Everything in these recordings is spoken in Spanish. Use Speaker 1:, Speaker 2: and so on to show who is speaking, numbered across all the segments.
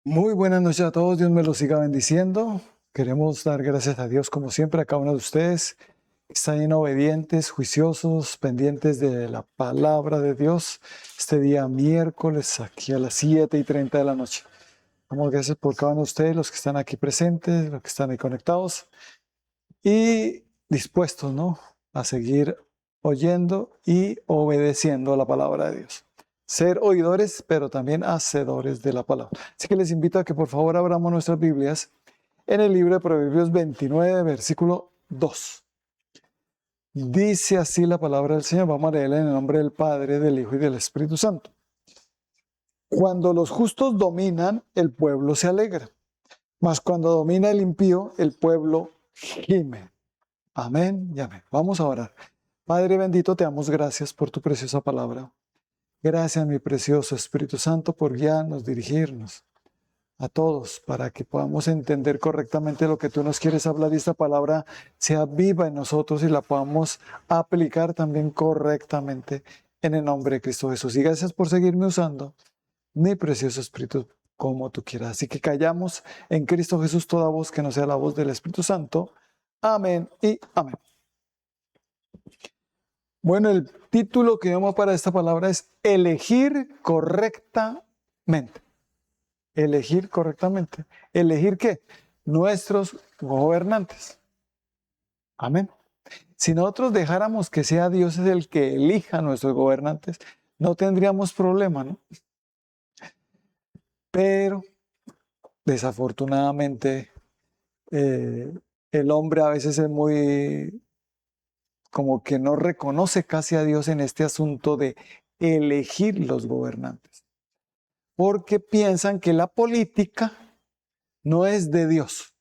Speaker 1: Muy buenas noches a todos, Dios me los siga bendiciendo. Queremos dar gracias a Dios como siempre a cada uno de ustedes que están obedientes, juiciosos, pendientes de la palabra de Dios. Este día miércoles aquí a las 7:30 de la noche. Damos gracias por cada uno de ustedes, los que están aquí presentes, los que están ahí conectados y dispuestos, ¿no?, a seguir oyendo y obedeciendo a la palabra de Dios. Ser oidores, pero también hacedores de la palabra. Así que les invito a que por favor abramos nuestras Biblias en el libro de Proverbios 29, versículo 2. Dice así la palabra del Señor. Vamos a leerla en el nombre del Padre, del Hijo y del Espíritu Santo. Cuando los justos dominan, el pueblo se alegra. Mas cuando domina el impío, el pueblo gime. Amén y amén. Vamos a orar. Padre bendito, te damos gracias por tu preciosa palabra. Gracias, mi precioso Espíritu Santo, por guiarnos, dirigirnos a todos para que podamos entender correctamente lo que tú nos quieres hablar y esta palabra sea viva en nosotros y la podamos aplicar también correctamente en el nombre de Cristo Jesús. Y gracias por seguirme usando, mi precioso Espíritu, como tú quieras. Así que callamos en Cristo Jesús toda voz que no sea la voz del Espíritu Santo. Amén y amén. Bueno, el título que llamo para esta palabra es elegir correctamente. Elegir correctamente. ¿Elegir qué? Nuestros gobernantes. Amén. Si nosotros dejáramos que sea Dios es el que elija a nuestros gobernantes, no tendríamos problema, ¿no? Pero desafortunadamente el hombre a veces es muy, como que no reconoce casi a Dios en este asunto de elegir los gobernantes. Porque piensan que la política no es de Dios.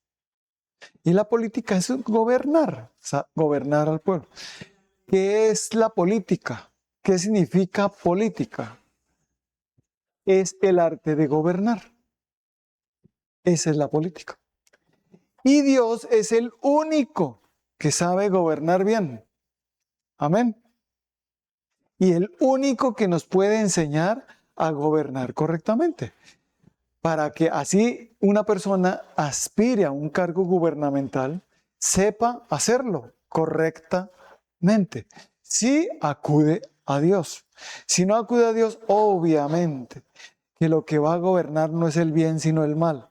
Speaker 1: Y la política es gobernar, o sea, gobernar al pueblo. ¿Qué es la política? ¿Qué significa política? Es el arte de gobernar. Esa es la política. Y Dios es el único que sabe gobernar bien. Amén. Y el único que nos puede enseñar a gobernar correctamente, para que así una persona aspire a un cargo gubernamental, sepa hacerlo correctamente. Si acude a Dios. Si no acude a Dios, obviamente que lo que va a gobernar no es el bien, sino el mal.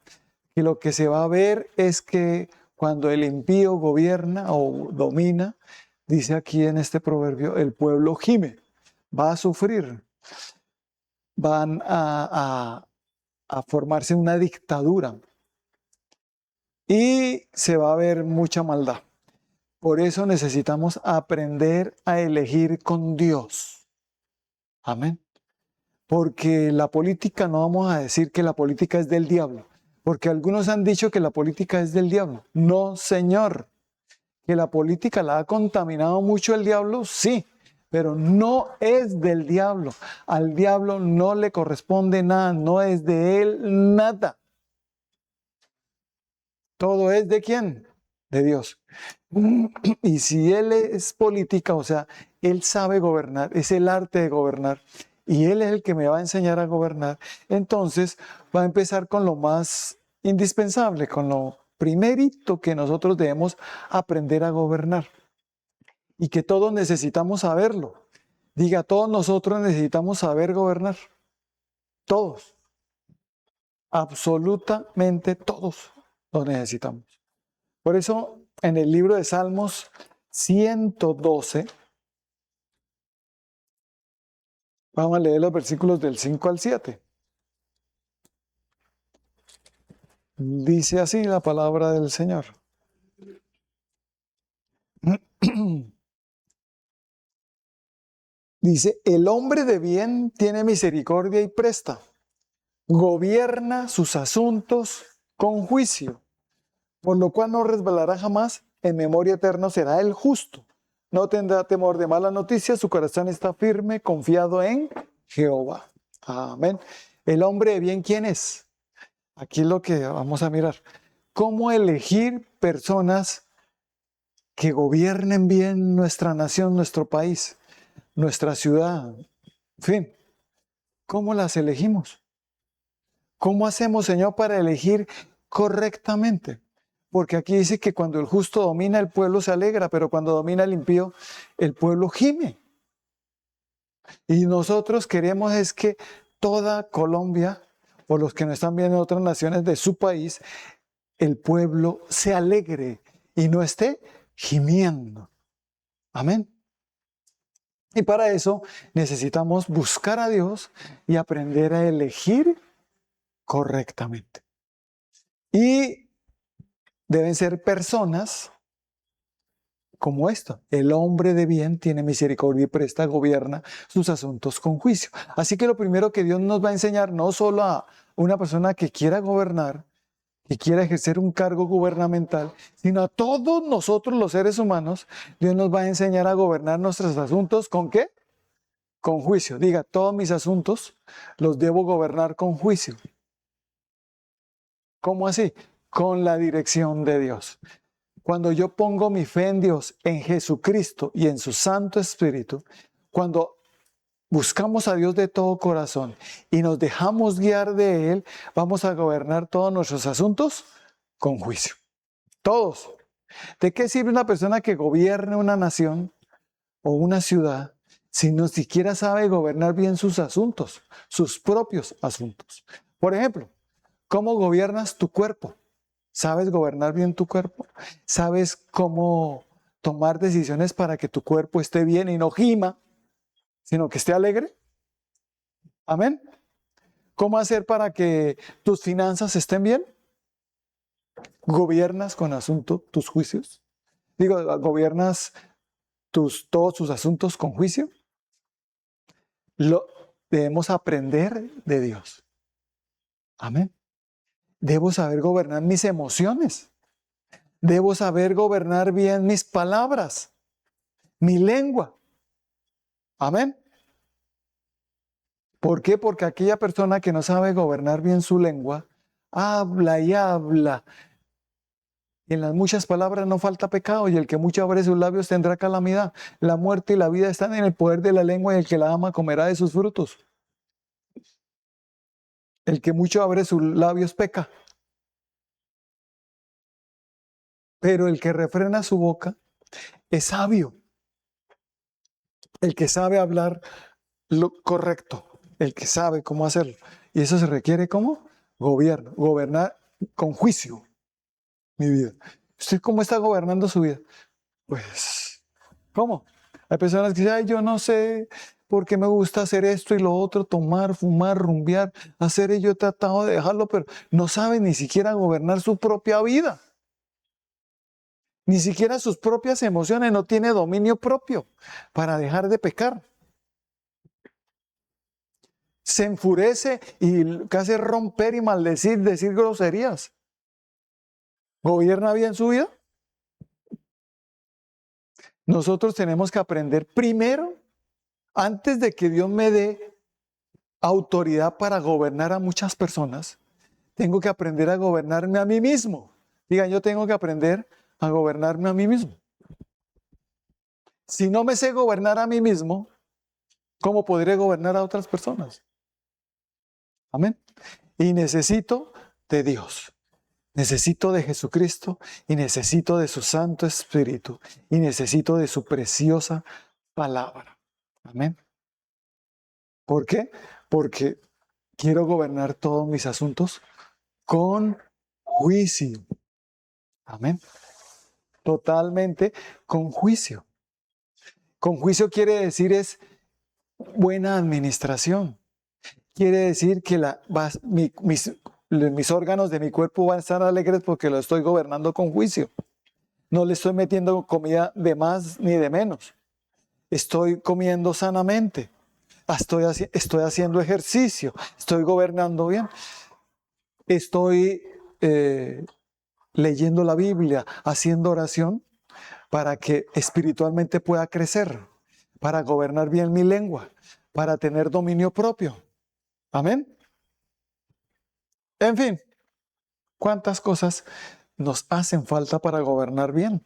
Speaker 1: Y lo que se va a ver es que cuando el impío gobierna o domina, dice aquí en este proverbio, el pueblo gime, va a sufrir, van a formarse una dictadura y se va a ver mucha maldad. Por eso necesitamos aprender a elegir con Dios. Amén. Porque la política, no vamos a decir que la política es del diablo, porque algunos han dicho que la política es del diablo. No, señor. Que la política la ha contaminado mucho el diablo, sí, pero no es del diablo. Al diablo no le corresponde nada, no es de él nada. Todo es de quién? De Dios. Y si él es política, o sea, él sabe gobernar, es el arte de gobernar, y él es el que me va a enseñar a gobernar, entonces va a empezar con lo más indispensable, con lo primerito que nosotros debemos aprender a gobernar. Y que todos necesitamos saberlo. Diga, todos nosotros necesitamos saber gobernar. Todos. Absolutamente todos lo necesitamos. Por eso, en el libro de Salmos 112, vamos a leer los versículos del 5 al 7. Dice así la palabra del Señor. Dice, el hombre de bien tiene misericordia y presta, gobierna sus asuntos con juicio, por lo cual no resbalará jamás, en memoria eterna será el justo. No tendrá temor de malas noticias, su corazón está firme, confiado en Jehová. Amén. El hombre de bien, ¿quién es? Aquí es lo que vamos a mirar. ¿Cómo elegir personas que gobiernen bien nuestra nación, nuestro país, nuestra ciudad? En fin, ¿cómo las elegimos? ¿Cómo hacemos, Señor, para elegir correctamente? Porque aquí dice que cuando el justo domina, el pueblo se alegra, pero cuando domina el impío, el pueblo gime. Y nosotros queremos es que toda Colombia, o los que nos están viendo en otras naciones de su país, el pueblo se alegre y no esté gimiendo. Amén. Y para eso necesitamos buscar a Dios y aprender a elegir correctamente. Y deben ser personas como esto. El hombre de bien tiene misericordia y presta, gobierna sus asuntos con juicio. Así que lo primero que Dios nos va a enseñar, no solo a una persona que quiera gobernar, que quiera ejercer un cargo gubernamental, sino a todos nosotros los seres humanos, Dios nos va a enseñar a gobernar nuestros asuntos ¿con qué? Con juicio. Diga, todos mis asuntos los debo gobernar con juicio. ¿Cómo así? Con la dirección de Dios. Cuando yo pongo mi fe en Dios, en Jesucristo y en su Santo Espíritu, cuando buscamos a Dios de todo corazón y nos dejamos guiar de Él, vamos a gobernar todos nuestros asuntos con juicio. Todos. ¿De qué sirve una persona que gobierne una nación o una ciudad si no siquiera sabe gobernar bien sus asuntos, sus propios asuntos? Por ejemplo, ¿cómo gobiernas tu cuerpo? ¿Sabes gobernar bien tu cuerpo? ¿Sabes cómo tomar decisiones para que tu cuerpo esté bien y no gima, sino que esté alegre? Amén. ¿Cómo hacer para que tus finanzas estén bien? ¿Gobiernas con asunto tus juicios? Digo, ¿gobiernas todos tus asuntos con juicio? Debemos aprender de Dios. Amén. Debo saber gobernar mis emociones. Debo saber gobernar bien mis palabras, mi lengua. Amén. ¿Por qué? Porque aquella persona que no sabe gobernar bien su lengua, habla y habla. Y en las muchas palabras no falta pecado, y el que mucho abre sus labios tendrá calamidad. La muerte y la vida están en el poder de la lengua, y el que la ama comerá de sus frutos. El que mucho abre sus labios peca. Pero el que refrena su boca es sabio. El que sabe hablar lo correcto. El que sabe cómo hacerlo. Y eso se requiere ¿cómo? Gobierno. Gobernar con juicio mi vida. ¿Usted cómo está gobernando su vida? Pues, ¿cómo? Hay personas que dicen, ay, yo no sé por qué me gusta hacer esto y lo otro, tomar, fumar, rumbear, hacer y yo he tratado de dejarlo, pero no saben ni siquiera gobernar su propia vida. Ni siquiera sus propias emociones, no tiene dominio propio para dejar de pecar. Se enfurece y hace romper y maldecir, decir groserías. ¿Gobierna bien su vida? Nosotros tenemos que aprender primero, antes de que Dios me dé autoridad para gobernar a muchas personas, tengo que aprender a gobernarme a mí mismo. Digan, yo tengo que aprender a gobernarme a mí mismo. Si no me sé gobernar a mí mismo, ¿cómo podré gobernar a otras personas? Amén. Y necesito de Dios. Necesito de Jesucristo y necesito de su Santo Espíritu y necesito de su preciosa palabra. Amén. ¿Por qué? Porque quiero gobernar todos mis asuntos con juicio. Amén. Totalmente con juicio. Con juicio quiere decir es buena administración. Quiere decir que mis órganos de mi cuerpo van a estar alegres porque lo estoy gobernando con juicio. No le estoy metiendo comida de más ni de menos. Estoy comiendo sanamente. Estoy haciendo ejercicio. Estoy gobernando bien. Estoy leyendo la Biblia, haciendo oración para que espiritualmente pueda crecer, para gobernar bien mi lengua, para tener dominio propio. Amén. En fin, ¿cuántas cosas nos hacen falta para gobernar bien?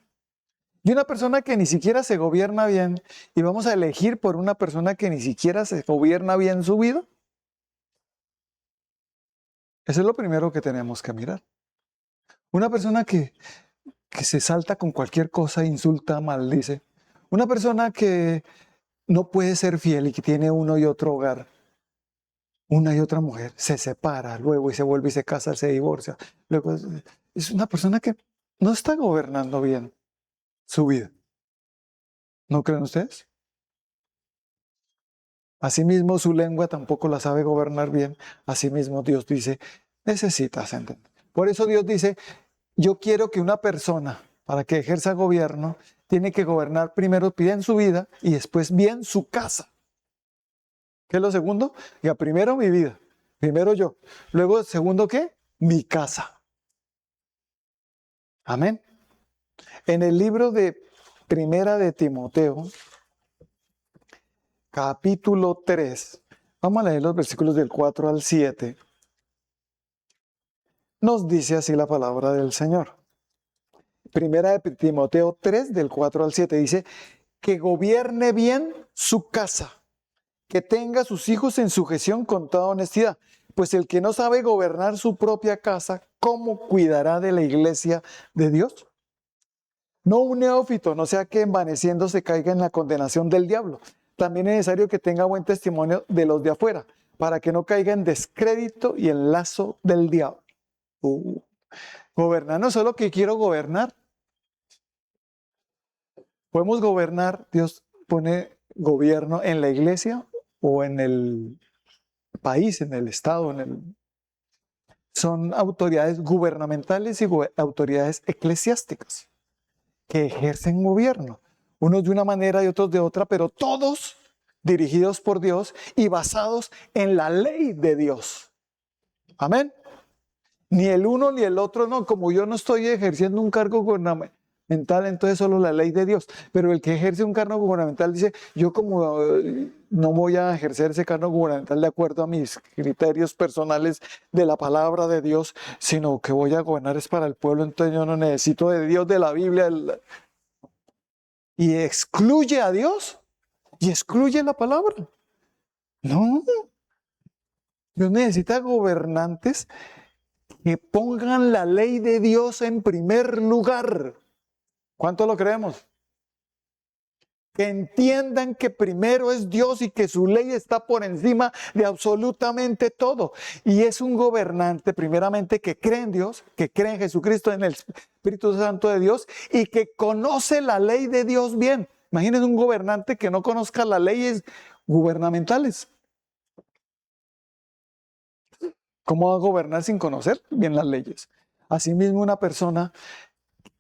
Speaker 1: Y una persona que ni siquiera se gobierna bien, y vamos a elegir por una persona que ni siquiera se gobierna bien su vida. Eso es lo primero que tenemos que mirar. Una persona que se salta con cualquier cosa, insulta, maldice. Una persona que no puede ser fiel y que tiene uno y otro hogar, una y otra mujer, se separa luego y se vuelve y se casa, se divorcia. Luego es una persona que no está gobernando bien su vida. ¿No creen ustedes? Asimismo, su lengua tampoco la sabe gobernar bien. Asimismo, Dios dice, necesitas entender. Por eso Dios dice, yo quiero que una persona, para que ejerza gobierno, tiene que gobernar primero bien su vida y después bien su casa. ¿Qué es lo segundo? Ya, primero mi vida, primero yo. Luego, segundo, ¿qué? Mi casa. Amén. En el libro de Primera de Timoteo, capítulo 3, vamos a leer los versículos del 4 al 7. Nos dice así la palabra del Señor. Primera de Timoteo 3, del 4 al 7, dice, que gobierne bien su casa, que tenga a sus hijos en sujeción con toda honestidad. Pues el que no sabe gobernar su propia casa, ¿cómo cuidará de la iglesia de Dios? No un neófito, no sea que envaneciéndose caiga en la condenación del diablo. También es necesario que tenga buen testimonio de los de afuera, para que no caiga en descrédito y en lazo del diablo. Gobernar no solo que quiero gobernar. Podemos gobernar, Dios pone gobierno en la iglesia o en el país, en el estado, son autoridades gubernamentales y autoridades eclesiásticas que ejercen gobierno, unos de una manera y otros de otra, pero todos dirigidos por Dios y basados en la ley de Dios. Amén. Ni el uno ni el otro, no, como yo no estoy ejerciendo un cargo gubernamental, entonces solo la ley de Dios. Pero el que ejerce un cargo gubernamental dice, yo como no voy a ejercer ese cargo gubernamental de acuerdo a mis criterios personales de la palabra de Dios, sino que voy a gobernar es para el pueblo, entonces yo no necesito de Dios, de la Biblia. Y excluye a Dios y excluye la palabra. No, Dios necesita gobernantes que pongan la ley de Dios en primer lugar. ¿Cuánto lo creemos? Que entiendan que primero es Dios y que su ley está por encima de absolutamente todo. Y es un gobernante, primeramente, que cree en Dios, que cree en Jesucristo, en el Espíritu Santo de Dios y que conoce la ley de Dios bien. Imagínense un gobernante que no conozca las leyes gubernamentales. ¿Cómo va a gobernar sin conocer bien las leyes? Asimismo, una persona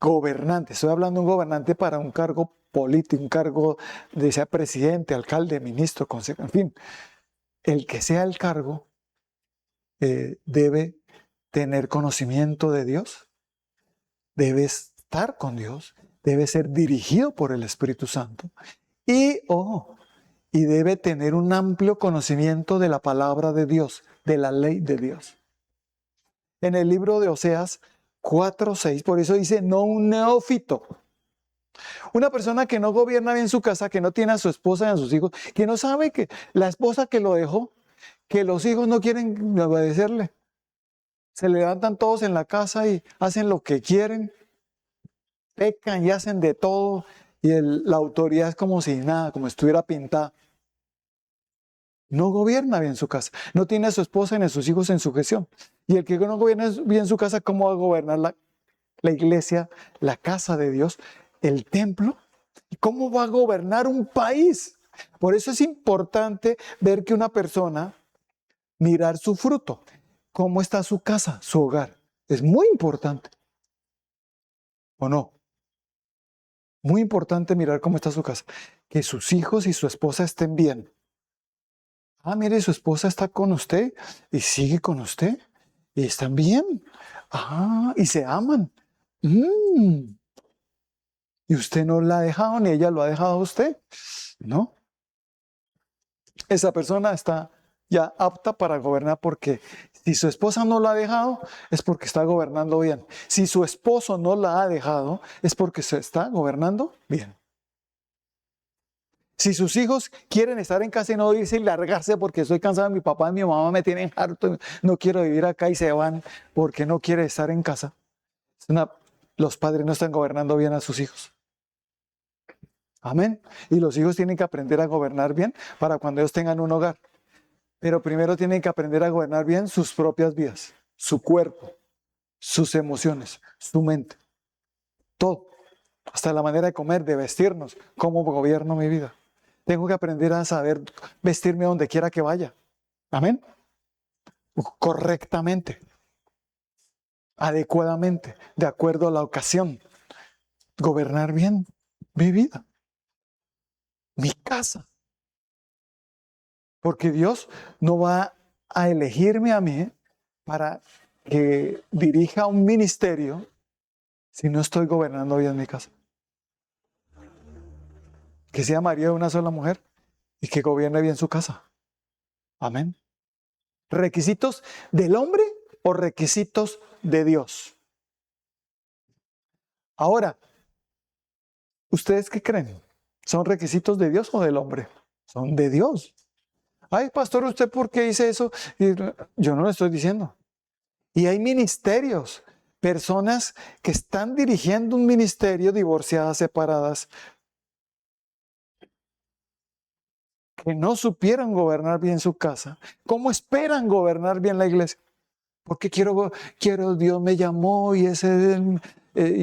Speaker 1: gobernante, estoy hablando de un gobernante para un cargo político, un cargo de sea presidente, alcalde, ministro, consejero, en fin, el que sea el cargo debe tener conocimiento de Dios, debe estar con Dios, debe ser dirigido por el Espíritu Santo y, y debe tener un amplio conocimiento de la palabra de Dios, de la ley de Dios. En el libro de Oseas 4:6, por eso dice, no un neófito. Una persona que no gobierna bien su casa, que no tiene a su esposa y a sus hijos, que no sabe que la esposa que lo dejó, que los hijos no quieren obedecerle. Se levantan todos en la casa y hacen lo que quieren, pecan y hacen de todo, y la autoridad es como si nada, como si estuviera pintada. No gobierna bien su casa, no tiene a su esposa ni a sus hijos en sujeción. Y el que no gobierna bien su casa, ¿cómo va a gobernar la iglesia, la casa de Dios, el templo? ¿Y cómo va a gobernar un país? Por eso es importante ver que una persona, mirar su fruto, cómo está su casa, su hogar. Es muy importante. ¿O no? Muy importante mirar cómo está su casa. Que sus hijos y su esposa estén bien. Ah, mire, su esposa está con usted y sigue con usted y están bien. Ah, y se aman. Y usted no la ha dejado ni ella lo ha dejado a usted. No. Esa persona está ya apta para gobernar porque si su esposa no la ha dejado es porque está gobernando bien. Si su esposo no la ha dejado es porque se está gobernando bien. Si sus hijos quieren estar en casa y no irse y largarse porque estoy cansado de mi papá y mi mamá me tienen harto, no quiero vivir acá y se van porque no quiere estar en casa. Los padres no están gobernando bien a sus hijos. Amén. Y los hijos tienen que aprender a gobernar bien para cuando ellos tengan un hogar. Pero primero tienen que aprender a gobernar bien sus propias vidas, su cuerpo, sus emociones, su mente, todo. Hasta la manera de comer, de vestirnos, cómo gobierno mi vida. Tengo que aprender a saber vestirme donde quiera que vaya. Amén. Correctamente, adecuadamente, de acuerdo a la ocasión. Gobernar bien mi vida, mi casa. Porque Dios no va a elegirme a mí para que dirija un ministerio si no estoy gobernando bien mi casa. Que sea marido de una sola mujer y que gobierne bien su casa. Amén. ¿Requisitos del hombre o requisitos de Dios? Ahora, ¿ustedes qué creen? ¿Son requisitos de Dios o del hombre? Son de Dios. Ay, pastor, ¿usted por qué dice eso? Yo no lo estoy diciendo. Y hay ministerios, personas que están dirigiendo un ministerio divorciadas, separadas, que no supieron gobernar bien su casa. ¿Cómo esperan gobernar bien la iglesia? Porque Dios me llamó y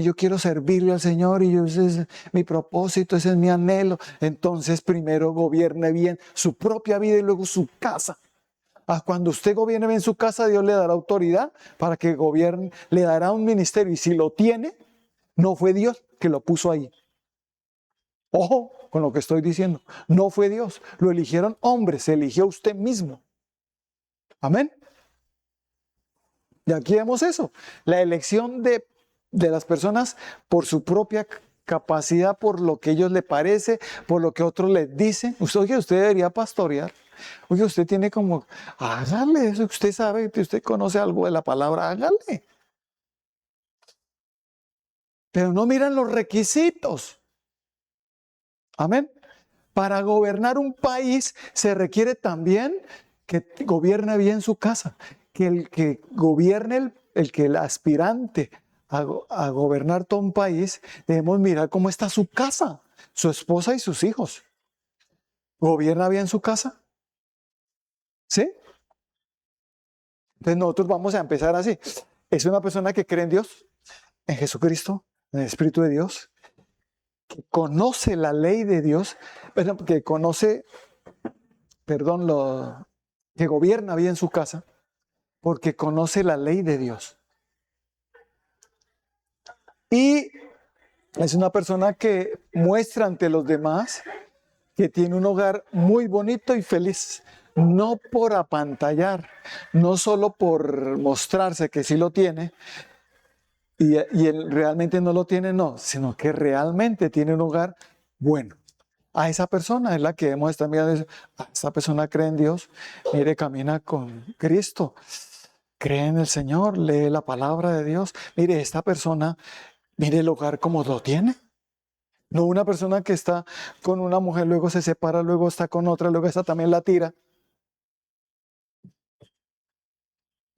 Speaker 1: yo quiero servirle al Señor y ese es mi propósito, ese es mi anhelo. Entonces primero gobierne bien su propia vida y luego su casa. Cuando usted gobierne bien su casa, Dios le dará autoridad para que gobierne, le dará un ministerio. Y si lo tiene, no fue Dios que lo puso ahí. Ojo con lo que estoy diciendo. No fue Dios. Lo eligieron hombres. Se eligió usted mismo. Amén. Y aquí vemos eso. La elección de las personas por su propia capacidad, por lo que a ellos les parece, por lo que otros les dicen. Usted debería pastorear. Oye, usted tiene como, hágale eso, usted sabe, usted conoce algo de la palabra, hágale. Pero no miran los requisitos. Amén. Para gobernar un país se requiere también que gobierne bien su casa, que el que gobierne, el aspirante a gobernar todo un país, debemos mirar cómo está su casa, su esposa y sus hijos. ¿Gobierna bien su casa? ¿Sí? Entonces nosotros vamos a empezar así. Es una persona que cree en Dios, en Jesucristo, en el Espíritu de Dios, que conoce la ley de Dios, que conoce, que gobierna bien su casa, porque conoce la ley de Dios. Y es una persona que muestra ante los demás que tiene un hogar muy bonito y feliz. No por apantallar, no solo por mostrarse que sí lo tiene, y él realmente no lo tiene, no, sino que realmente tiene un hogar bueno. A esa persona es la que hemos estado mirando. Esa persona cree en Dios, mire, camina con Cristo, cree en el Señor, lee la palabra de Dios. Mire, esta persona, mire el hogar como lo tiene. No una persona que está con una mujer, luego se separa, luego está con otra, luego esa también la tira.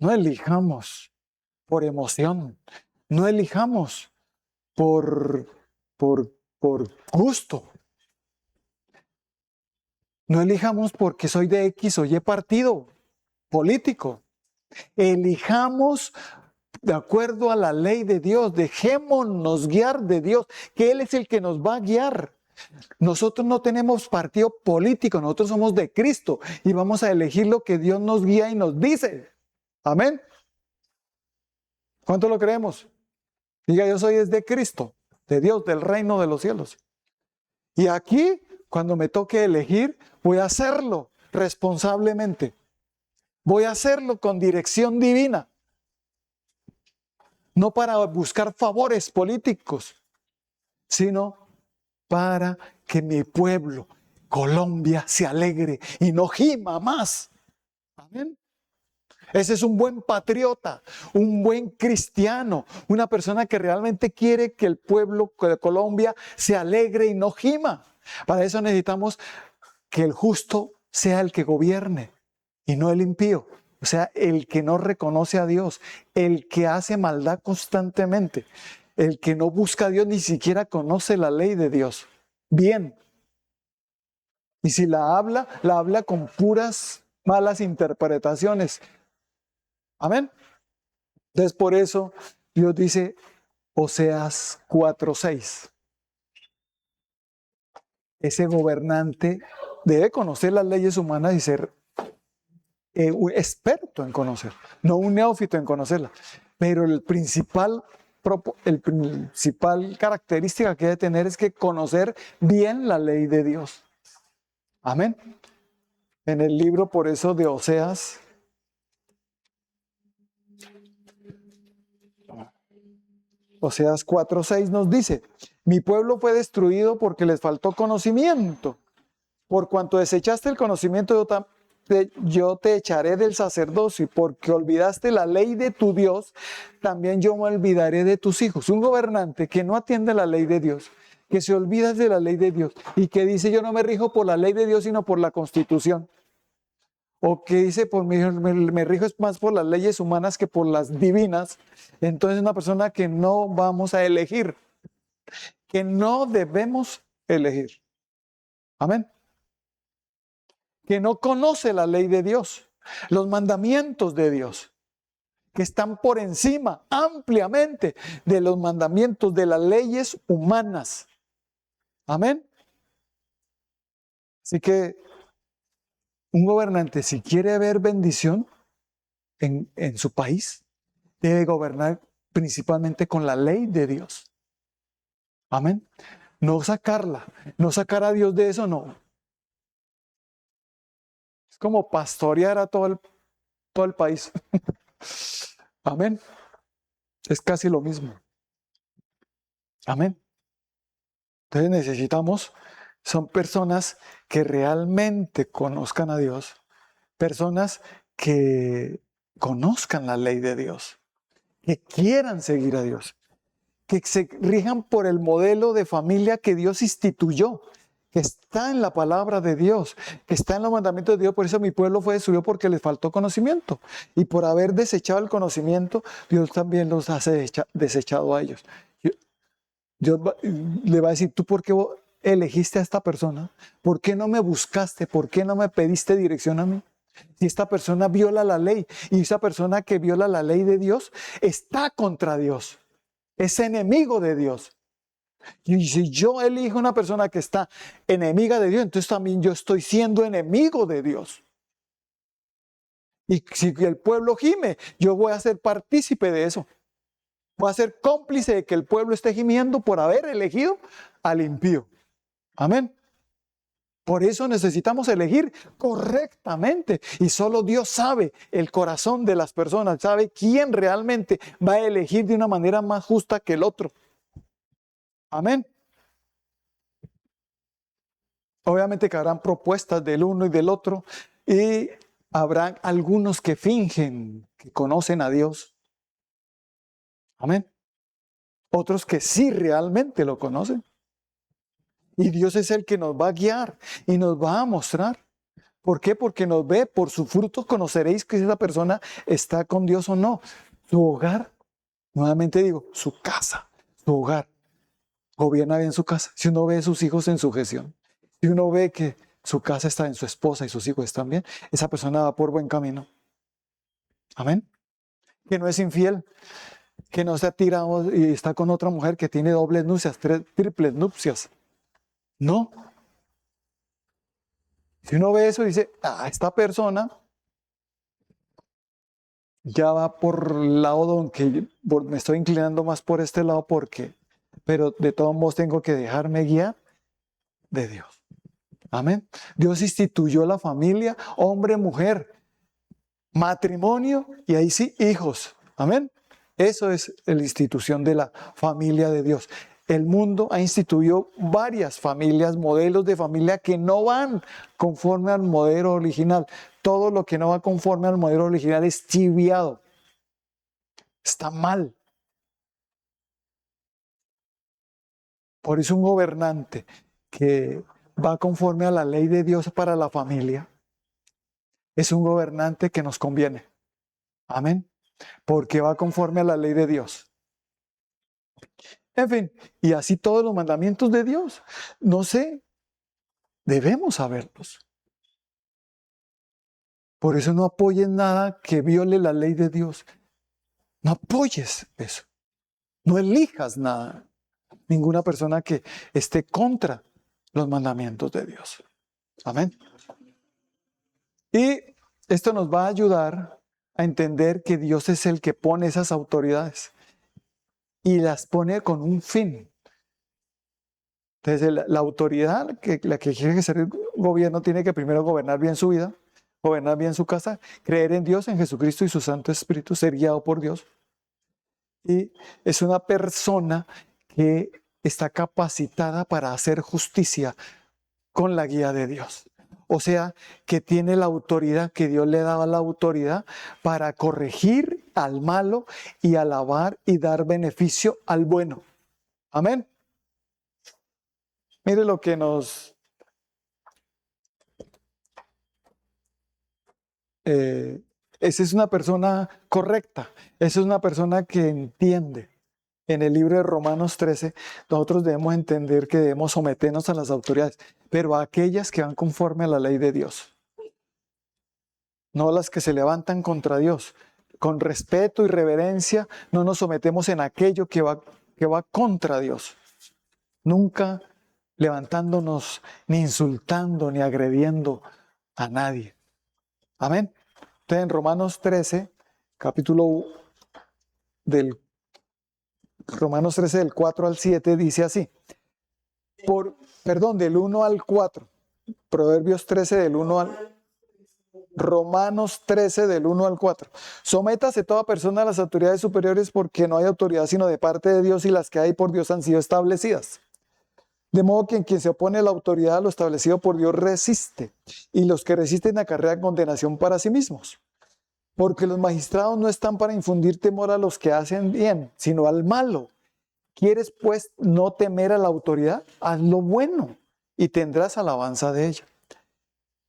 Speaker 1: No elijamos por emoción, no elijamos por gusto. No elijamos porque soy de X o Y partido político. Elijamos de acuerdo a la ley de Dios. Dejémonos guiar de Dios, que Él es el que nos va a guiar. Nosotros no tenemos partido político, nosotros somos de Cristo y vamos a elegir lo que Dios nos guía y nos dice. Amén. ¿Cuánto lo creemos? Diga, yo soy de Cristo, de Dios, del reino de los cielos. Y aquí, cuando me toque elegir, voy a hacerlo responsablemente. Voy a hacerlo con dirección divina. No para buscar favores políticos, sino para que mi pueblo, Colombia, se alegre y no gima más. Amén. Ese es un buen patriota, un buen cristiano, una persona que realmente quiere que el pueblo de Colombia se alegre y no gima. Para eso necesitamos que el justo sea el que gobierne y no el impío. O sea, el que no reconoce a Dios, el que hace maldad constantemente, el que no busca a Dios, ni siquiera conoce la ley de Dios. Bien. Y si la habla con puras malas interpretaciones. Amén. Entonces por eso Dios dice, Oseas 4:6. Ese gobernante debe conocer las leyes humanas y ser un experto en conocer, no un neófito en conocerlas. Pero el principal característica que debe tener es que conocer bien la ley de Dios. Amén. En el libro, por eso, de Oseas, Oseas 4:6 nos dice, mi pueblo fue destruido porque les faltó conocimiento. Por cuanto desechaste el conocimiento, yo te echaré del sacerdocio, y porque olvidaste la ley de tu Dios, también yo me olvidaré de tus hijos. Un gobernante que no atiende la ley de Dios, que se olvida de la ley de Dios y que dice yo no me rijo por la ley de Dios, sino por la Constitución. O que dice me rijo es más por las leyes humanas que por las divinas. Entonces es una persona que no vamos a elegir, que no debemos elegir. Amén. Que no conoce la ley de Dios, los mandamientos de Dios, que están por encima ampliamente de los mandamientos de las leyes humanas. Amén. Así que un gobernante, si quiere ver bendición en su país, debe gobernar principalmente con la ley de Dios. Amén. No sacarla, no sacar a Dios de eso, no. Es como pastorear a todo el país. Amén. Es casi lo mismo. Amén. Entonces necesitamos, son personas que realmente conozcan a Dios, personas que conozcan la ley de Dios, que quieran seguir a Dios, que se rijan por el modelo de familia que Dios instituyó, que está en la palabra de Dios, que está en los mandamientos de Dios. Por eso mi pueblo fue destruido, porque les faltó conocimiento. Y por haber desechado el conocimiento, Dios también los ha desechado a ellos. Dios le va a decir, ¿tú por qué elegiste a esta persona? ¿Por qué no me buscaste? ¿Por qué no me pediste dirección a mí? Si esta persona viola la ley, y esa persona que viola la ley de Dios está contra Dios, es enemigo de Dios. Y si yo elijo una persona que está enemiga de Dios, entonces también yo estoy siendo enemigo de Dios. Y si el pueblo gime, yo voy a ser partícipe de eso. Voy a ser cómplice de que el pueblo esté gimiendo por haber elegido al impío. Amén. Por eso necesitamos elegir correctamente. Y solo Dios sabe el corazón de las personas, sabe quién realmente va a elegir de una manera más justa que el otro. Amén. Obviamente que habrán propuestas del uno y del otro, y habrán algunos que fingen que conocen a Dios. Amén. Otros que sí realmente lo conocen. Y Dios es el que nos va a guiar y nos va a mostrar. ¿Por qué? Porque nos ve, por sus frutos conoceréis que esa persona está con Dios o no. Su hogar, nuevamente digo, su casa, su hogar, gobierna bien su casa. Si uno ve a sus hijos en sujeción, si uno ve que su casa está en su esposa y sus hijos están bien, esa persona va por buen camino. Amén. Que no es infiel, que no se ha tirado y está con otra mujer que tiene dobles nupcias, triples nupcias. No. Si uno ve eso, dice, esta persona ya va por el lado donde me estoy inclinando más por este lado, pero de todos modos tengo que dejarme guiar de Dios. Amén. Dios instituyó la familia, hombre, mujer, matrimonio y ahí sí, hijos. Amén. Eso es la institución de la familia de Dios. El mundo ha instituido varias familias, modelos de familia que no van conforme al modelo original. Todo lo que no va conforme al modelo original es chiviado. Está mal. Por eso un gobernante que va conforme a la ley de Dios para la familia, es un gobernante que nos conviene. Amén. Porque va conforme a la ley de Dios. En fin, y así todos los mandamientos de Dios. No sé, debemos saberlos. Por eso no apoyes nada que viole la ley de Dios. No apoyes eso. No elijas nada. Ninguna persona que esté contra los mandamientos de Dios. Amén. Y esto nos va a ayudar a entender que Dios es el que pone esas autoridades. Y las pone con un fin. Entonces, la autoridad, la que quiere ejercer el gobierno, tiene que primero gobernar bien su vida, gobernar bien su casa, creer en Dios, en Jesucristo y su Santo Espíritu, ser guiado por Dios. Y es una persona que está capacitada para hacer justicia con la guía de Dios. O sea, que tiene la autoridad, que Dios le daba la autoridad para corregir al malo y alabar y dar beneficio al bueno. Amén. Mire lo que nos... esa es una persona correcta, esa es una persona que entiende. En el libro de Romanos 13, nosotros debemos entender que debemos someternos a las autoridades, pero a aquellas que van conforme a la ley de Dios, no a las que se levantan contra Dios. Con respeto y reverencia no nos sometemos en aquello que va contra Dios. Nunca levantándonos, ni insultando, ni agrediendo a nadie. Amén. Entonces en Romanos 13, capítulo del Romanos 13 del 4 al 7 dice así. Del 1 al 4. Proverbios 13 del 1 al... Romanos 13 del 1 al 4. Sométase toda persona a las autoridades superiores porque no hay autoridad sino de parte de Dios y las que hay por Dios han sido establecidas. De modo que en quien se opone a la autoridad, lo establecido por Dios resiste, y los que resisten acarrean condenación para sí mismos. Porque los magistrados no están para infundir temor a los que hacen bien, sino al malo. ¿Quieres pues no temer a la autoridad? Haz lo bueno y tendrás alabanza de ella.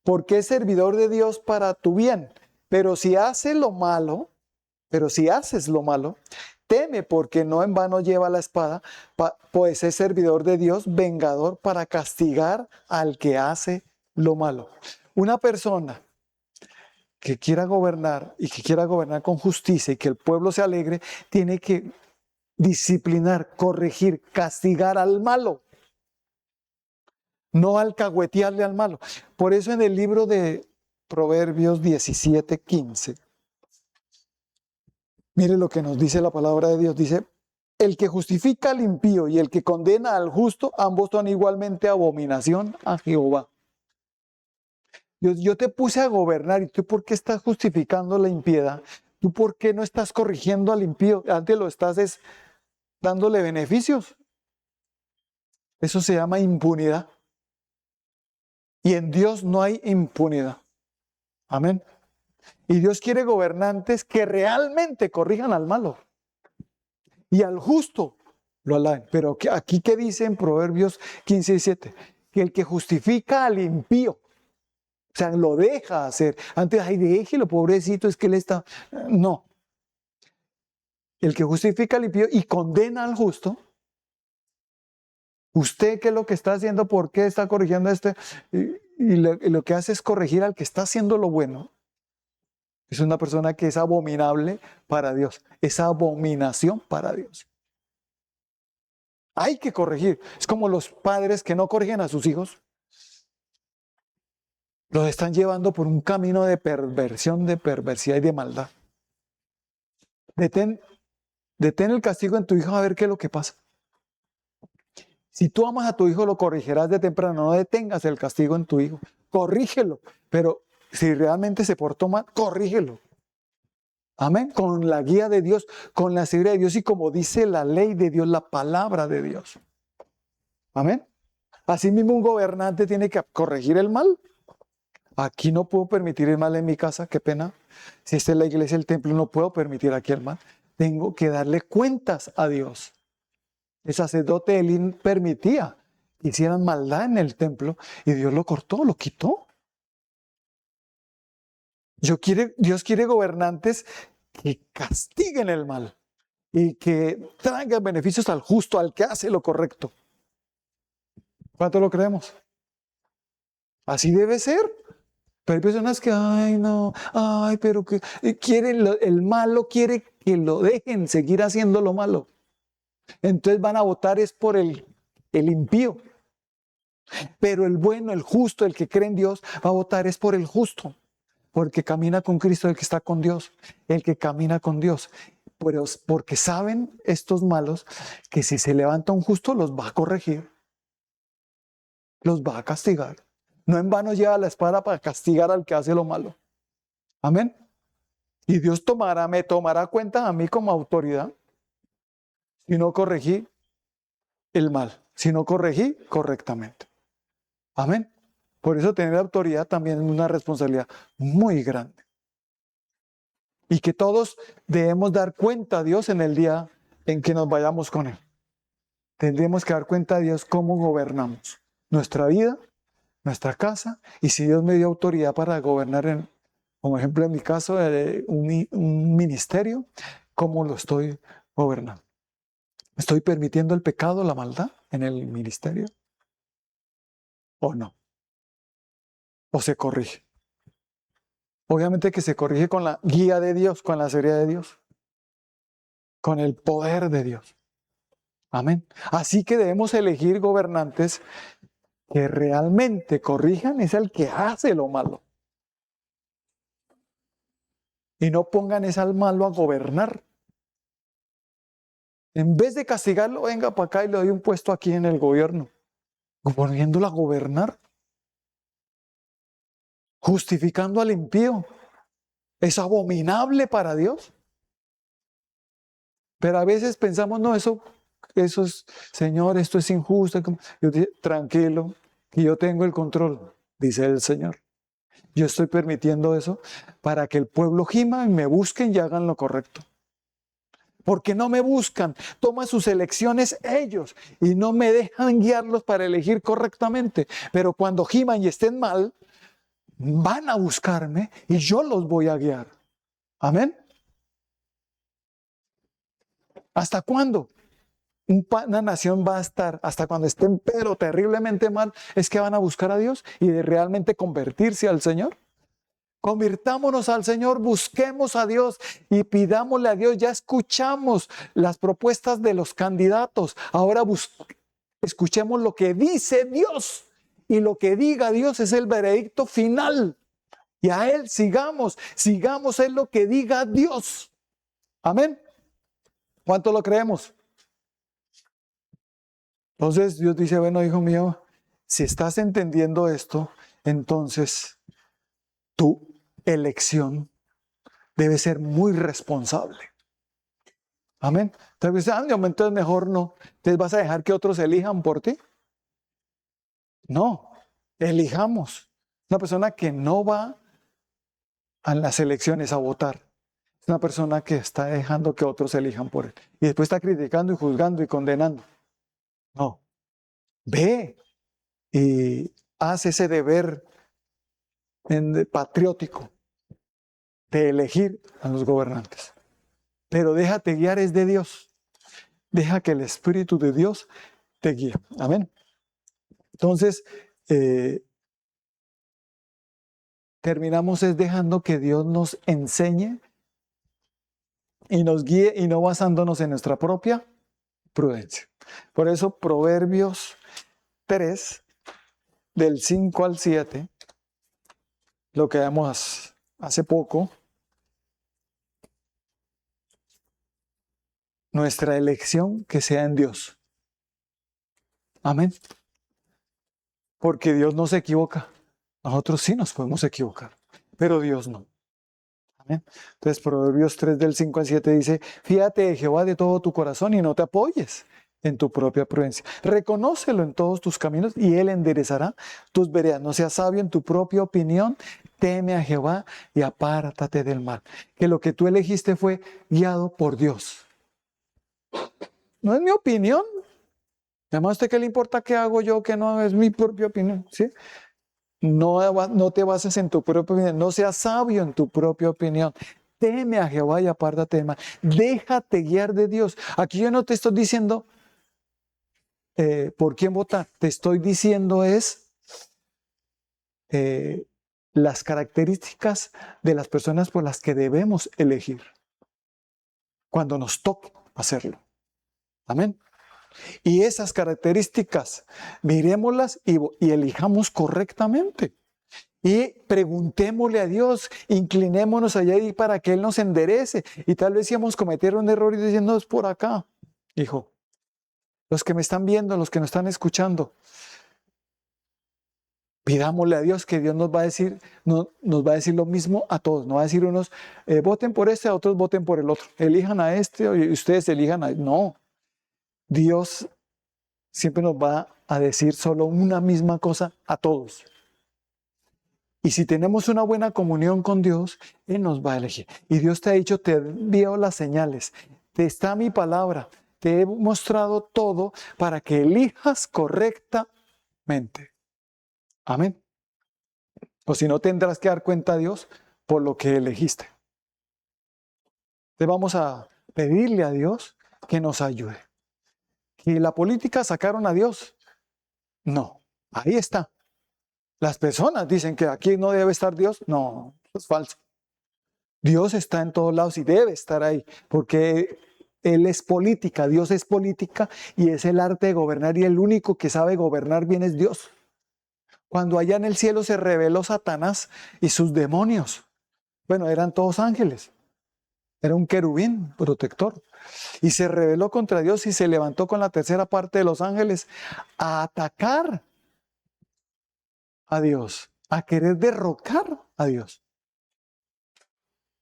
Speaker 1: Porque es servidor de Dios para tu bien. Pero si haces lo malo, teme porque no en vano lleva la espada, pues es servidor de Dios, vengador para castigar al que hace lo malo. Una persona que quiera gobernar y que quiera gobernar con justicia y que el pueblo se alegre, tiene que disciplinar, corregir, castigar al malo, no alcahuetearle al malo. Por eso en el libro de Proverbios 17:15, mire lo que nos dice la palabra de Dios. Dice, el que justifica al impío y el que condena al justo, ambos son igualmente abominación a Jehová. Yo te puse a gobernar y tú ¿por qué estás justificando la impiedad? ¿Tú por qué no estás corrigiendo al impío? Antes lo estás dándole beneficios. Eso se llama impunidad. Y en Dios no hay impunidad. Amén. Y Dios quiere gobernantes que realmente corrijan al malo y al justo lo alaben. Pero aquí ¿qué dice en Proverbios 15:17? Que el que justifica al impío, o sea, lo deja hacer. Antes, ay, déjelo, pobrecito, es que él está... No. El que justifica al impío y condena al justo, ¿usted qué es lo que está haciendo? ¿Por qué está corrigiendo a este? Y lo que hace es corregir al que está haciendo lo bueno. Es una persona que es abominable para Dios. Es abominación para Dios. Hay que corregir. Es como los padres que no corrigen a sus hijos. Los están llevando por un camino de perversión, de perversidad y de maldad. Detén el castigo en tu hijo a ver qué es lo que pasa. Si tú amas a tu hijo, lo corregirás de temprano. No detengas el castigo en tu hijo. Corrígelo. Pero si realmente se portó mal, corrígelo. Amén. Con la guía de Dios, con la seguridad de Dios y como dice la ley de Dios, la palabra de Dios. Amén. Asimismo, un gobernante tiene que corregir el mal. Aquí no puedo permitir el mal en mi casa, qué pena. Si esta es la iglesia, el templo, no puedo permitir aquí el mal. Tengo que darle cuentas a Dios. El sacerdote Elí permitía hicieran maldad en el templo y Dios lo cortó, lo quitó. Dios quiere gobernantes que castiguen el mal y que traigan beneficios al justo, al que hace lo correcto. ¿Cuánto lo creemos? Así debe ser. Pero hay personas que, ay, no, ay, pero que quieren, el malo quiere que lo dejen seguir haciendo lo malo. Entonces van a votar es por el impío. Pero el bueno, el justo, el que cree en Dios, va a votar es por el justo. Porque camina con Cristo, el que está con Dios, el que camina con Dios. Pero porque saben estos malos que si se levanta un justo los va a corregir, los va a castigar. No en vano lleva la espada para castigar al que hace lo malo. Amén. Y Dios me tomará cuenta a mí como autoridad si no corregí el mal, si no corregí correctamente. Amén. Por eso tener autoridad también es una responsabilidad muy grande. Y que todos debemos dar cuenta a Dios en el día en que nos vayamos con Él. Tendremos que dar cuenta a Dios cómo gobernamos nuestra vida, nuestra casa, y si Dios me dio autoridad para gobernar, como ejemplo en mi caso, un ministerio, ¿cómo lo estoy gobernando? ¿Estoy permitiendo el pecado, la maldad en el ministerio? ¿O no? ¿O se corrige? Obviamente que se corrige con la guía de Dios, con la seguridad de Dios, con el poder de Dios. Amén. Así que debemos elegir gobernantes que realmente corrijan, es el que hace lo malo. Y no pongan ese al malo a gobernar. En vez de castigarlo, venga para acá y le doy un puesto aquí en el gobierno. Poniéndolo a gobernar. Justificando al impío. Es abominable para Dios. Pero a veces pensamos, no, eso es, Señor, esto es injusto. Yo dije, tranquilo, que yo tengo el control, dice el Señor. Yo estoy permitiendo eso para que el pueblo gima y me busquen y hagan lo correcto. Porque no me buscan, toman sus elecciones ellos y no me dejan guiarlos para elegir correctamente. Pero cuando giman y estén mal, van a buscarme y yo los voy a guiar. Amén. ¿Hasta cuándo? Una nación va a estar, hasta cuando estén pero terriblemente mal, es que van a buscar a Dios y de realmente convertirse al Señor. Convirtámonos al Señor, busquemos a Dios y pidámosle a Dios. Ya escuchamos las propuestas de los candidatos. Ahora escuchemos lo que dice Dios. Y lo que diga Dios es el veredicto final. Y a Él sigamos en lo que diga Dios. Amén. ¿Cuánto lo creemos? Entonces Dios dice, bueno, hijo mío, si estás entendiendo esto, entonces tu elección debe ser muy responsable. Amén. Entonces, entonces mejor no. Entonces, ¿vas a dejar que otros elijan por ti? No, elijamos. Una persona que no va a las elecciones a votar. Es una persona que está dejando que otros elijan por él. Y después está criticando y juzgando y condenando. No. Ve y haz ese deber patriótico de elegir a los gobernantes. Pero déjate guiar, es de Dios. Deja que el Espíritu de Dios te guíe. Amén. Entonces, terminamos es dejando que Dios nos enseñe y nos guíe y no basándonos en nuestra propia prudencia. Por eso Proverbios 3, del 5 al 7, lo que vimos hace poco, nuestra elección que sea en Dios. Amén. Porque Dios no se equivoca. Nosotros sí nos podemos equivocar, pero Dios no. Amén. Entonces Proverbios 3 del 5 al 7 dice, fíate de Jehová de todo tu corazón y no te apoyes en tu propia prudencia. Reconócelo en todos tus caminos y Él enderezará tus veredas. No seas sabio en tu propia opinión, teme a Jehová y apártate del mal. Que lo que tú elegiste fue guiado por Dios. No es mi opinión. Además, ¿a usted qué le importa qué hago yo, que no es mi propia opinión? ¿Sí? No te bases en tu propia opinión, no seas sabio en tu propia opinión. Teme a Jehová y apártate del mal. Déjate guiar de Dios. Aquí yo no te estoy diciendo por quién votar, te estoy diciendo eh, las características de las personas por las que debemos elegir cuando nos toque hacerlo. Amén. Y esas características, miremoslas y elijamos correctamente. Y preguntémosle a Dios, inclinémonos allá y para que Él nos enderece. Y tal vez íbamos a cometer un error y diciendo, es por acá, hijo. Los que me están viendo, los que nos están escuchando, pidámosle a Dios que Dios nos va a decir, nos va a decir lo mismo a todos. No va a decir unos, voten por este, a otros voten por el otro. Elijan a este y ustedes elijan a... No, Dios siempre nos va a decir solo una misma cosa a todos. Y si tenemos una buena comunión con Dios, Él nos va a elegir. Y Dios te ha dicho, te he enviado las señales, te está mi palabra, te he mostrado todo para que elijas correctamente. Amén. O si no, tendrás que dar cuenta a Dios por lo que elegiste. Entonces vamos a pedirle a Dios que nos ayude. ¿Y la política sacaron a Dios? No, ahí está. Las personas dicen que aquí no debe estar Dios. No, eso es falso. Dios está en todos lados y debe estar ahí, porque Él es política, Dios es política y es el arte de gobernar y el único que sabe gobernar bien es Dios. Cuando allá en el cielo se reveló Satanás y sus demonios, bueno, eran todos ángeles, era un querubín protector y se rebeló contra Dios y se levantó con la tercera parte de los ángeles a atacar a Dios, a querer derrocar a Dios.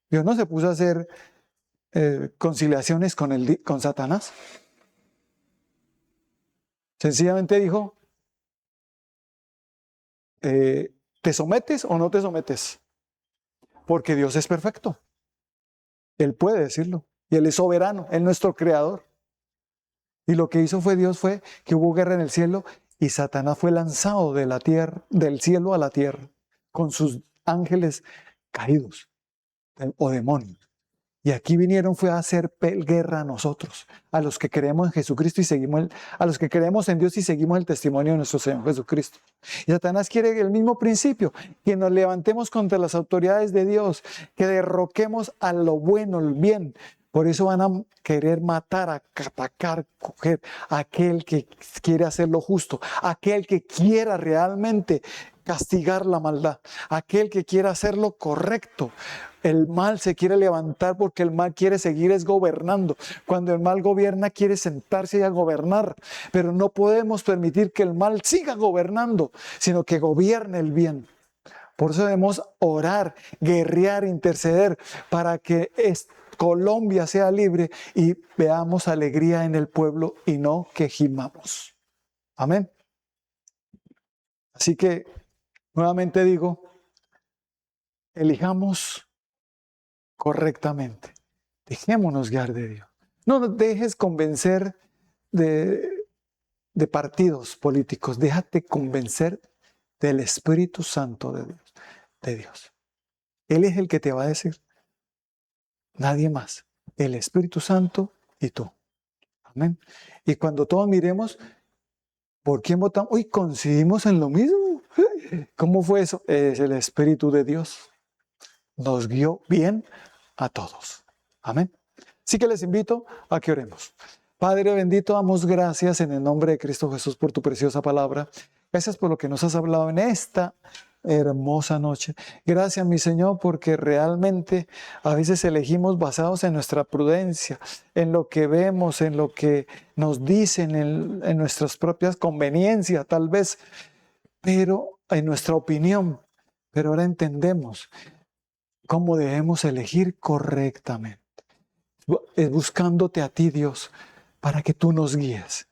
Speaker 1: Dios no se puso a hacer conciliaciones con Satanás. Sencillamente dijo, ¿te sometes o no te sometes? Porque Dios es perfecto. Él puede decirlo. Y Él es soberano, Él es nuestro creador. Y lo que hizo Dios fue que hubo guerra en el cielo y Satanás fue lanzado de la tierra, del cielo a la tierra, con sus ángeles caídos o demonios. Y aquí vinieron fue a hacer guerra a nosotros, a los que creemos en Jesucristo y seguimos, a los que creemos en Dios y seguimos el testimonio de nuestro Señor Jesucristo. Y Satanás quiere el mismo principio, que nos levantemos contra las autoridades de Dios, que derroquemos a lo bueno, el bien. Por eso van a querer matar, atacar, coger a aquel que quiere hacer lo justo, aquel que quiera realmente castigar la maldad, aquel que quiera hacer lo correcto. El mal se quiere levantar porque el mal quiere seguir gobernando. Cuando el mal gobierna, quiere sentarse y a gobernar. Pero no podemos permitir que el mal siga gobernando, sino que gobierne el bien. Por eso debemos orar, guerrear, interceder para que Colombia sea libre y veamos alegría en el pueblo y no que gimamos. Amén. Así que, nuevamente digo, elijamos correctamente. Dejémonos guiar de Dios. No nos dejes convencer de partidos políticos. Déjate convencer del Espíritu Santo de Dios. Él es el que te va a decir. Nadie más. El Espíritu Santo y tú. Amén. Y cuando todos miremos, ¿por quién votamos? Uy, coincidimos en lo mismo. ¿Cómo fue eso? Es el Espíritu de Dios. Nos guió bien a todos. Amén. Así que les invito a que oremos. Padre bendito, damos gracias en el nombre de Cristo Jesús por tu preciosa palabra. Gracias por lo que nos has hablado en esta hermosa noche. Gracias, mi Señor, porque realmente a veces elegimos basados en nuestra prudencia, en lo que vemos, en lo que nos dicen, en nuestras propias conveniencias, tal vez, pero en nuestra opinión. Pero ahora entendemos cómo debemos elegir correctamente. Es buscándote a ti, Dios, para que tú nos guíes.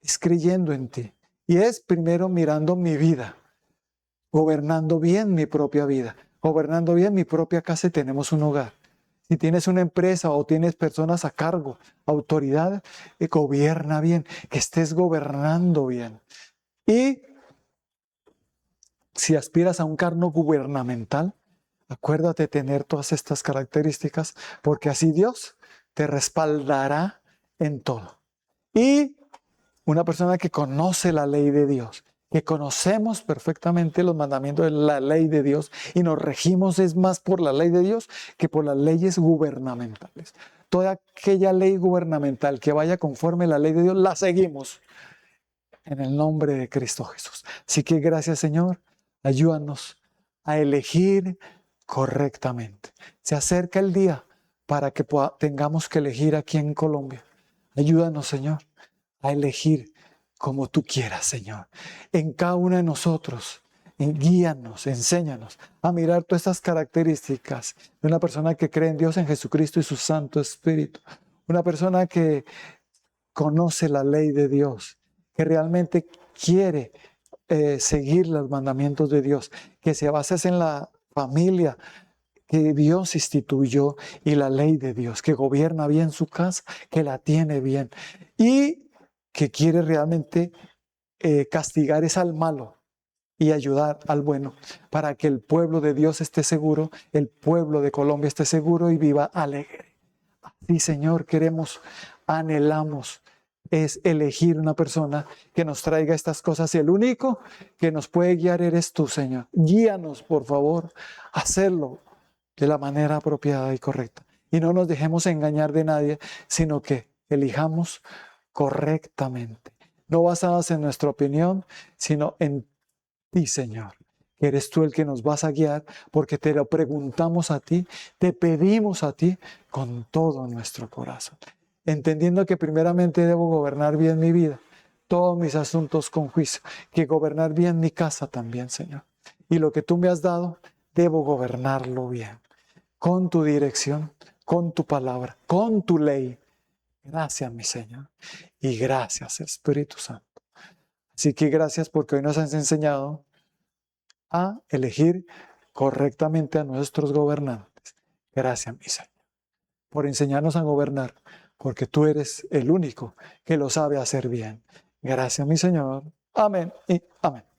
Speaker 1: Es creyendo en ti. Y es primero mirando mi vida, gobernando bien mi propia vida, gobernando bien mi propia casa y tenemos un hogar. Si tienes una empresa o tienes personas a cargo, autoridad, gobierna bien, que estés gobernando bien. Y si aspiras a un cargo gubernamental, acuérdate de tener todas estas características, porque así Dios te respaldará en todo. Y una persona que conoce la ley de Dios, que conocemos perfectamente los mandamientos de la ley de Dios y nos regimos es más por la ley de Dios que por las leyes gubernamentales. Toda aquella ley gubernamental que vaya conforme a la ley de Dios, la seguimos en el nombre de Cristo Jesús. Así que gracias, Señor, ayúdanos a elegir correctamente. Se acerca el día para que tengamos que elegir aquí en Colombia. Ayúdanos, Señor, a elegir como tú quieras, Señor. En cada uno de nosotros, guíanos, enséñanos a mirar todas estas características de una persona que cree en Dios, en Jesucristo y su Santo Espíritu. Una persona que conoce la ley de Dios, que realmente quiere seguir los mandamientos de Dios, que se basa en la familia que Dios instituyó y la ley de Dios, que gobierna bien su casa, que la tiene bien y que quiere realmente castigar es al malo y ayudar al bueno para que el pueblo de Dios esté seguro, el pueblo de Colombia esté seguro y viva alegre. Así, Señor, queremos, anhelamos es elegir una persona que nos traiga estas cosas y el único que nos puede guiar eres tú, Señor. Guíanos, por favor, a hacerlo de la manera apropiada y correcta. Y no nos dejemos engañar de nadie, sino que elijamos correctamente. No basadas en nuestra opinión, sino en ti, Señor. Que eres tú el que nos vas a guiar, porque te lo preguntamos a ti, te pedimos a ti con todo nuestro corazón. Entendiendo que primeramente debo gobernar bien mi vida, todos mis asuntos con juicio, que gobernar bien mi casa también, Señor. Y lo que tú me has dado, debo gobernarlo bien, con tu dirección, con tu palabra, con tu ley. Gracias, mi Señor. Y gracias, Espíritu Santo. Así que gracias porque hoy nos has enseñado a elegir correctamente a nuestros gobernantes. Gracias, mi Señor, por enseñarnos a gobernar, porque tú eres el único que lo sabe hacer bien. Gracias, mi Señor. Amén y amén.